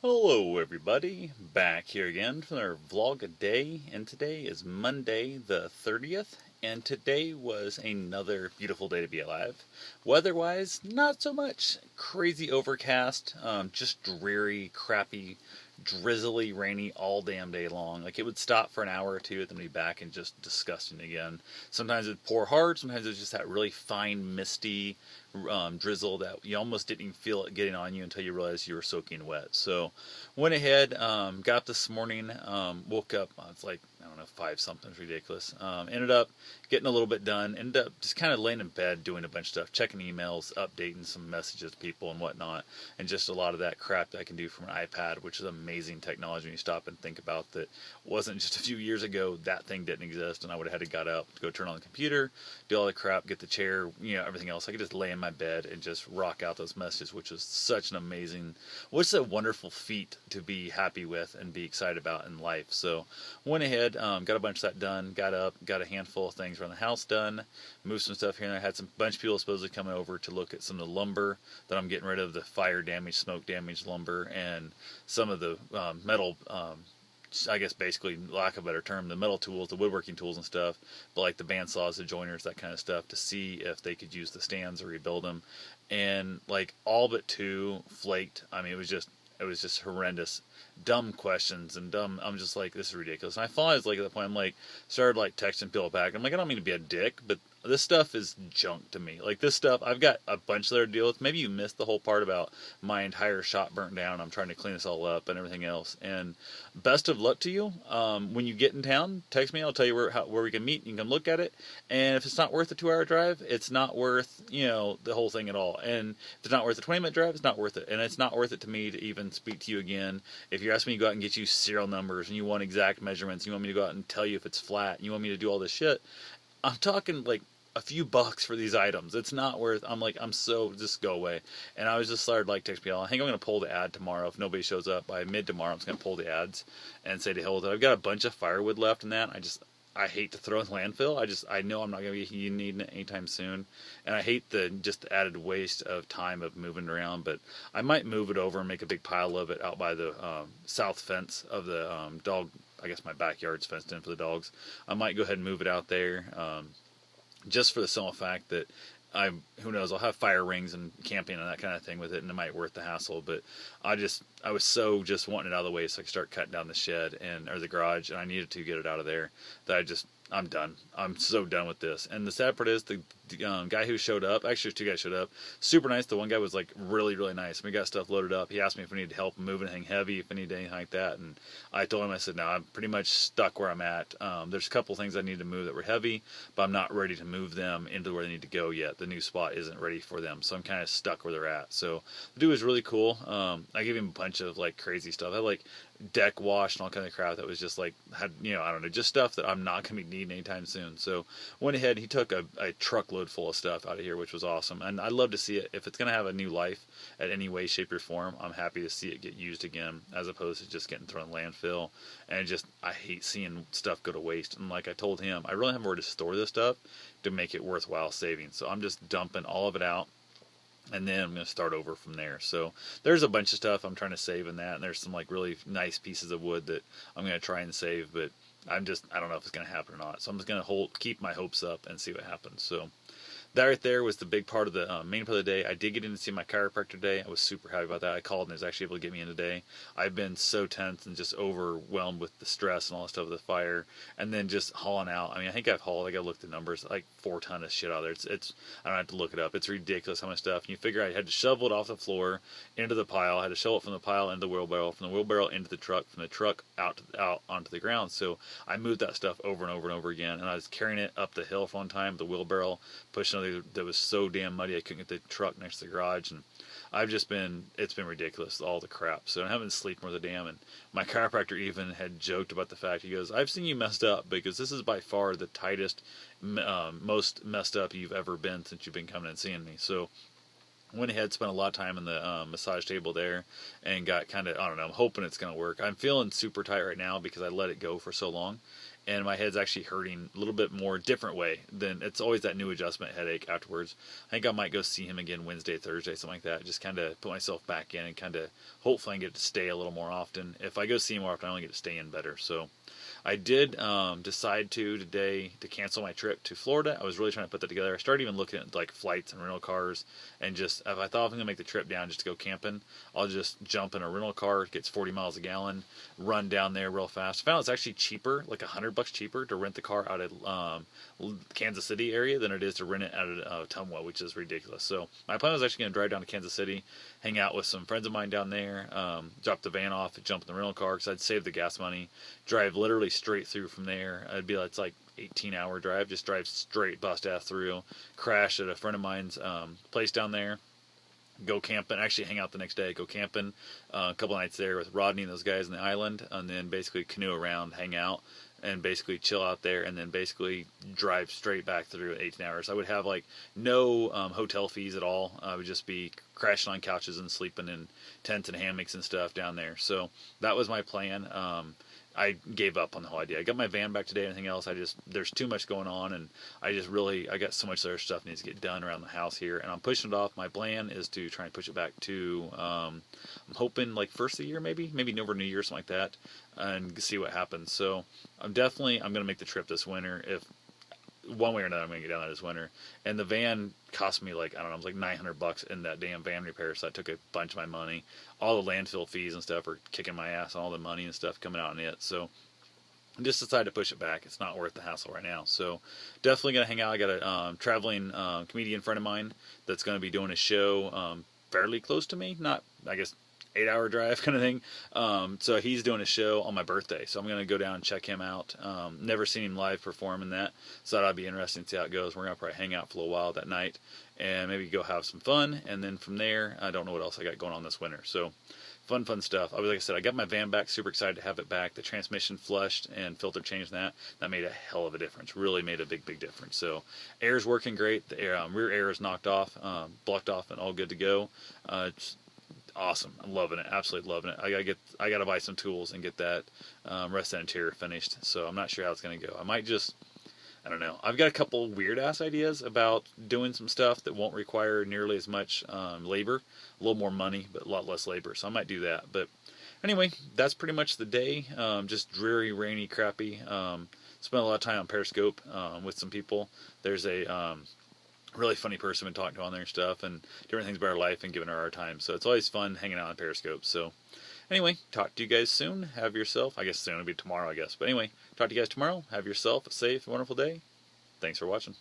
Hello everybody, back here again for our vlog a day, and today is Monday the 30th, and today was another beautiful day to be alive. Weather-wise, not so much. Crazy overcast, just dreary, crappy, drizzly, rainy all damn day long. Like it would stop for an hour or two, then be back and just disgusting again. Sometimes it'd pour hard, sometimes it's just that really fine, misty, drizzle that you almost didn't even feel it getting on you until you realized you were soaking wet. So went ahead, got up this morning, woke up, it's like, I don't know, 5 something, it's ridiculous. Ended up getting a little bit done, ended up just kind of laying in bed doing a bunch of stuff, checking emails, updating some messages to people and whatnot, and just a lot of that crap that I can do from an iPad, which is amazing technology when you stop and think about that. Wasn't just a few years ago that thing didn't exist, and I would have had to got up to go turn on the computer, do all the crap, get the chair, everything else. I could just lay in my bed and just rock out those messages, which is such an amazing, what's a wonderful feat to be happy with and be excited about in life. So went ahead, got a bunch of that done, got up, got a handful of things around the house done, moved some stuff here and there. I had some bunch of people supposedly coming over to look at some of the lumber that I'm getting rid of, the fire damage, smoke damage lumber, and some of the metal, I guess basically, lack of a better term, the metal tools, the woodworking tools and stuff, but like the bandsaws, the joiners, that kind of stuff, to see if they could use the stands or rebuild them. And like all but 2 flaked. I mean, it was just horrendous, dumb questions and dumb. I'm just like, this is ridiculous. And I finally was like, at the point, I'm like, started like texting people back. I'm like, I don't mean to be a dick, but this stuff is junk to me. Like this stuff, I've got a bunch there to deal with. Maybe you missed the whole part about my entire shop burnt down. I'm trying to clean this all up and everything else. And best of luck to you. When you get in town, text me. I'll tell you where we can meet. You can come look at it. And if it's not worth a 2-hour drive, it's not worth the whole thing at all. And if it's not worth a 20-minute drive, it's not worth it. And it's not worth it to me to even speak to you again. If you're asking me to go out and get you serial numbers and you want exact measurements, and you want me to go out and tell you if it's flat, and you want me to do all this shit, I'm talking like a few bucks for these items. It's not worth. Just go away. And I was just started like text people. I think I'm gonna pull the ad tomorrow if nobody shows up by mid tomorrow. I'm just gonna pull the ads and say to hell with it. I've got a bunch of firewood left in that. I hate to throw in landfill. I know I'm not gonna be needing it anytime soon, and I hate the just added waste of time of moving around. But I might move it over and make a big pile of it out by the south fence of the dog. I guess my backyard's fenced in for the dogs. I might go ahead and move it out there. Just for the simple fact that who knows, I'll have fire rings and camping and that kind of thing with it, and it might worth the hassle. But I was so just wanting it out of the way so I could start cutting down the shed or the garage, and I needed to get it out of there. I'm done. I'm so done with this. And the sad part is the guy who showed up, actually 2 guys showed up, super nice. The one guy was like really, really nice. We got stuff loaded up. He asked me if we needed help move anything heavy, if I needed anything like that. And I told him, I said, no, I'm pretty much stuck where I'm at. There's a couple things I need to move that were heavy, but I'm not ready to move them into where they need to go yet. The new spot isn't ready for them. So I'm kind of stuck where they're at. So the dude was really cool. I gave him a bunch of like crazy stuff. I had like deck wash and all kind of crap that was just like I don't know, just stuff that I'm not going to be needing anytime soon. So went ahead, he took a truckload full of stuff out of here, which was awesome. And I'd love to see it. If it's going to have a new life at any way, shape, or form, I'm happy to see it get used again, as opposed to just getting thrown in landfill. And I hate seeing stuff go to waste. And like I told him, I really have nowhere to store this stuff to make it worthwhile saving. So I'm just dumping all of it out, and then I'm going to start over from there. So there's a bunch of stuff I'm trying to save in that, and there's some like really nice pieces of wood that I'm going to try and save, but I don't know if it's going to happen or not. So I'm just going to keep my hopes up and see what happens. So that right there was the big part of the main part of the day. I did get in to see my chiropractor today. I was super happy about that. I called and he was actually able to get me in today. I've been so tense and just overwhelmed with the stress and all the stuff with the fire, and then just hauling out. I mean, I think I got to look at the numbers, like 4 tons of shit out there. It's I don't have to look it up. It's ridiculous how much stuff. And you figure I had to shovel it off the floor into the pile. I had to shovel it from the pile into the wheelbarrow, from the wheelbarrow into the truck, from the truck out onto the ground. So I moved that stuff over and over and over again, and I was carrying it up the hill for one time, the wheelbarrow, pushing it that was so damn muddy I couldn't get the truck next to the garage. And it's been ridiculous, all the crap. So I haven't slept more than damn. And my chiropractor even had joked about the fact, he goes, I've seen you messed up, because this is by far the tightest, most messed up you've ever been since you've been coming and seeing me. So went ahead, spent a lot of time in the massage table there, and got kind of, I don't know, I'm hoping it's going to work. I'm feeling super tight right now because I let it go for so long. and my head's actually hurting a little bit more different way than it's always that new adjustment headache afterwards. I think I might go see him again Wednesday, Thursday, something like that. Just kind of put myself back in and kind of hopefully I get to stay a little more often. If I go see him more often, I only get to stay in better. So I did decide today to cancel my trip to Florida. I was really trying to put that together. I started even looking at like flights and rental cars, and just if I thought I'm gonna make the trip down just to go camping, I'll just jump in a rental car. It gets 40 miles a gallon, run down there real fast. I found it's actually cheaper, like $100 cheaper to rent the car out of Kansas City area than it is to rent it out of Tumwa, which is ridiculous. So my plan was actually gonna drive down to Kansas City, hang out with some friends of mine down there, drop the van off, jump in the rental car because I'd save the gas money, drive literally straight through from there. It's like 18-hour drive, just drive straight bust ass through, crash at a friend of mine's place down there, go camping, actually hang out the next day, go camping a couple nights there with Rodney and those guys in the island, and then basically canoe around, hang out, and basically chill out there, and then basically drive straight back through 18 hours. I would have like no hotel fees at all. I would just be crashing on couches and sleeping in tents and hammocks and stuff down there. So that was my plan. I gave up on the whole idea. I got my van back today and everything else. There's too much going on, and I got so much other stuff needs to get done around the house here, and I'm pushing it off. My plan is to try and push it back to, I'm hoping like first of the year, maybe over New Year, something like that, and see what happens. So I'm going to make the trip this winter. If one way or another, I'm going to get down there this winter. And the van cost me like, I don't know, it was like $900 in that damn van repair, so I took a bunch of my money. All the landfill fees and stuff are kicking my ass, all the money and stuff coming out in it. So I just decided to push it back. It's not worth the hassle right now. So definitely going to hang out. I got a traveling comedian friend of mine that's going to be doing a show fairly close to me. Not, I guess, 8-hour drive kind of thing. So he's doing a show on my birthday. So I'm going to go down and check him out. Never seen him live perform in that. So that'll be interesting to see how it goes. We're going to probably hang out for a little while that night and maybe go have some fun. And then from there, I don't know what else I got going on this winter. So fun stuff. Like I said, I got my van back. Super excited to have it back. The transmission flushed and filter changed that. That made a hell of a difference. Really made a big difference. So air's working great. The rear air is knocked off, blocked off, and all good to go. It's awesome. I'm loving it. Absolutely loving it. I got to buy some tools and get that rest of the interior finished. So I'm not sure how it's going to go. I don't know. I've got a couple weird ass ideas about doing some stuff that won't require nearly as much labor, a little more money, but a lot less labor. So I might do that. But anyway, that's pretty much the day. Just dreary, rainy, crappy. Spent a lot of time on Periscope with some people. There's a really funny person I've been talking to on there and stuff, and different things about her life and giving her our time. So it's always fun hanging out on Periscope. So anyway, talk to you guys soon. Have yourself, I guess soon, it'll be tomorrow, I guess. But anyway, talk to you guys tomorrow. Have yourself a safe, wonderful day. Thanks for watching.